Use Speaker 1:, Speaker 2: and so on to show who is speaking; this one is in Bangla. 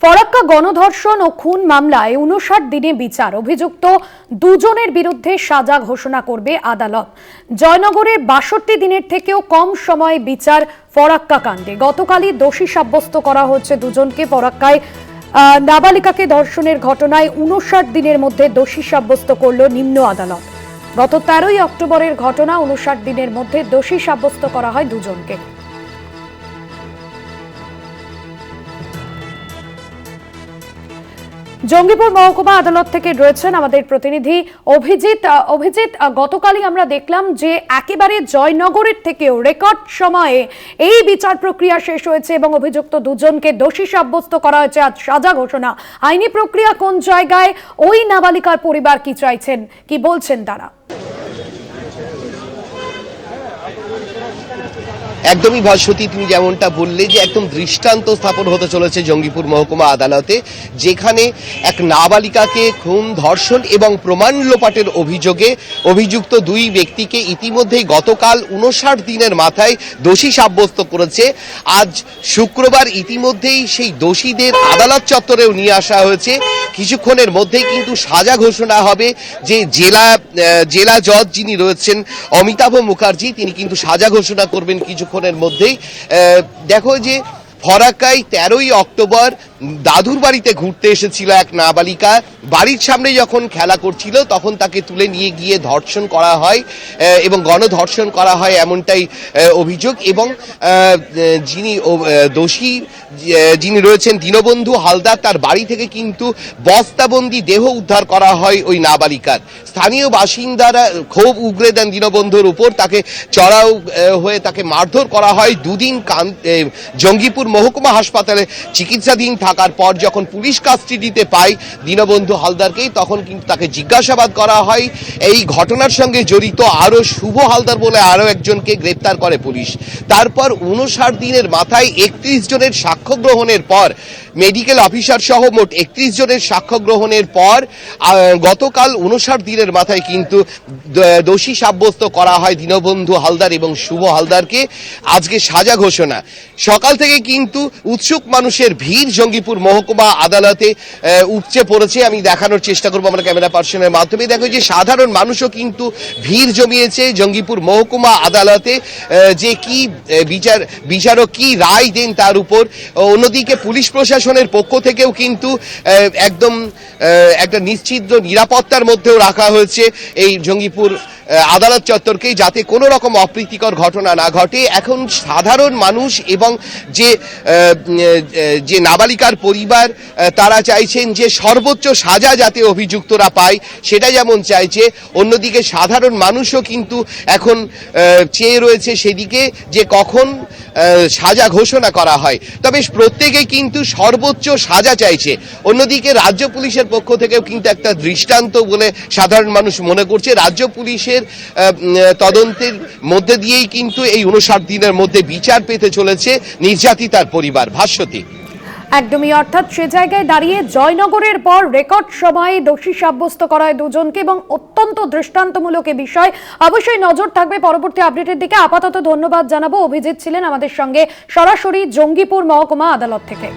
Speaker 1: ফরাক্কা গণধর্ষণ ও খুন মামলায় 59 দিনে বিচার। অভিযুক্ত দুজনের বিরুদ্ধে সাজা ঘোষণা করবে আদালত। জয়নগরের 62 দিনের থেকেও কম সময়ে বিচার ফরাক্কা কাণ্ডে। গতকালই দোষী সাব্যস্ত করা হচ্ছে দুজনকে। ফরাক্কায় নাবালিকাকে ধর্ষণের ঘটনায় 59 দিনের মধ্যে দোষী সাব্যস্ত করল নিম্ন আদালত। গত 13ই অক্টোবরের ঘটনা, 59 দিনের মধ্যে দোষী সাব্যস্ত করা হয় দুজনকে। জঙ্গিপুর মহকুমা আদালত থেকে রয়েছেন আমাদের প্রতিনিধি অভিজিৎ। গতকালই আমরা দেখলাম যে একেবারে জয়নগরের থেকেও রেকর্ড সময়ে এই বিচার প্রক্রিয়া শেষ হয়েছে এবং অভিযুক্ত দুজনকে দোষী সাব্যস্ত করা হয়েছে। আজ সাজা ঘোষণা। আইনি প্রক্রিয়া কোন জায়গায়? ওই নাবালিকার পরিবার কি চাইছেন, কি বলছেন তারা?
Speaker 2: একদমই ভাস্বতী, তুমি যেমনটা বললে যে একদম দৃষ্টান্ত স্থাপন হতে চলেছে জঙ্গিপুর মহকুমা আদালতে, যেখানে এক নাবালিকাকে খুন, ধর্ষণ এবং প্রমাণ লোপাটের অভিযোগে অভিযুক্ত দুই ব্যক্তিকে ইতিমধ্যেই গতকাল 59 দিনের মাথায় দোষী সাব্যস্ত করেছে। আজ শুক্রবার ইতিমধ্যেই সেই দোষীদের আদালত চত্বরেও নিয়ে আসা হয়েছে। কিছুক্ষণের মধ্যেই কিন্তু সাজা ঘোষণা হবে। যে জেলা জজ যিনি রয়েছেন অমিতাভ মুখার্জি, তিনি কিন্তু সাজা ঘোষণা করবেন কিছুক্ষণের মধ্যেই। দেখো যে ফরাক্কায় 13ই অক্টোবর দাদুর বাড়িতে ঘুরতে এসেছিল এক নাবালিকা। বাড়ির সামনে যখন খেলা করছিল তখন তাকে তুলে নিয়ে গিয়ে ধর্ষণ করা হয় এবং গণধর্ষণ করা হয়, এমনটাই অভিযোগ। এবং যিনি দোষী যিনি রয়েছেন দীনবন্ধু হালদার, তার বাড়ি থেকে কিন্তু বস্তাবন্দি দেহ উদ্ধার করা হয় ওই নাবালিকার। স্থানীয় বাসিন্দারা ক্ষোভ উগরে দেন দীনবন্ধুর উপর। তাকে চড়াও হয়ে তাকে মারধর করা হয়। দুদিন জঙ্গিপুর মহকুমা হাসপাতালে চিকিৎসাধীন থাকার পর যখন পুলিশ কাস্টডিতে পায় দীনবন্ধু হালদারকে, তখন কিন্তু তাকে জিজ্ঞাসাবাদ করা হয়। এই ঘটনার সঙ্গে জড়িত আরও শুভ হালদার বলে আরও একজনকে গ্রেপ্তার করে পুলিশ। তারপর 59 দিনের মাথায় 31 জনের সাক্ষ্য গ্রহণের পর, মেডিকেল অফিসার সহ মোট 31 জনের সাক্ষ্য গ্রহণের পর গতকাল 59 দিনের মাথায় কিন্তু দোষী সাব্যস্ত করা হয় দীনবন্ধু হালদার এবং শুভ হালদারকে। আজকে সাজা ঘোষণা। সকাল থেকে কিন্তু উৎসুক মানুষের ভিড় জঙ্গিপুর মহকুমা আদালতে উপচে পড়েছে। আমি দেখানোর চেষ্টা করবো আমার ক্যামেরা পার্সনের মাধ্যমে। দেখো যে সাধারণ মানুষও কিন্তু ভিড় জমিয়েছে জঙ্গিপুর মহকুমা আদালতে, যে কি বিচারক কি রায় দেন তার উপর। অন্যদিকে পুলিশ প্রশাসনের পক্ষ থেকেও কিন্তু একদম একটা নিশ্চিত নিরাপত্তার মধ্যেও রাখা হয়েছে এই জঙ্গিপুর আদালত চত্বরকেই, যাতে কোনো রকম অপ্রীতিকর ঘটনা না ঘটে। এখন সাধারণ মানুষ এবং যে নাবালিকার পরিবার, তারা চাইছেন যে সর্বোচ্চ সাজা যাতে অভিযুক্তরা পায়, সেটা যেমন চাইছে, অন্যদিকে সাধারণ মানুষও কিন্তু এখন চেয়ে রয়েছে সেদিকে যে কখন সাজা ঘোষণা করা হয়। তবে প্রত্যেকেই কিন্তু সর্বোচ্চ সাজা চাইছে। অন্যদিকে রাজ্য পুলিশের পক্ষ থেকেও কিন্তু একটা দৃষ্টান্ত বলে সাধারণ মানুষ মনে করছে। রাজ্য পুলিশের তদন্তের মধ্যে দিয়েই কিন্তু এই 59 দিনের মধ্যে বিচার পেতে চলেছে নির্যাতিতার পরিবার। ভাস্বতী,
Speaker 1: একদমই। অর্থাৎ সে জায়গায় দাঁড়িয়ে জয়নগরের পর রেকর্ড সময়ে দোষী সাব্যস্ত করা হয় দুজনকে এবং অত্যন্ত দৃষ্টান্তমূলক এ বিষয়। অবশ্যই নজর থাকবে পরবর্তী আপডেটের দিকে। আপাতত ধন্যবাদ জানাবো। অভিজিৎ ছিলেন আমাদের সঙ্গে সরাসরি জঙ্গিপুর মহকুমা আদালত থেকে।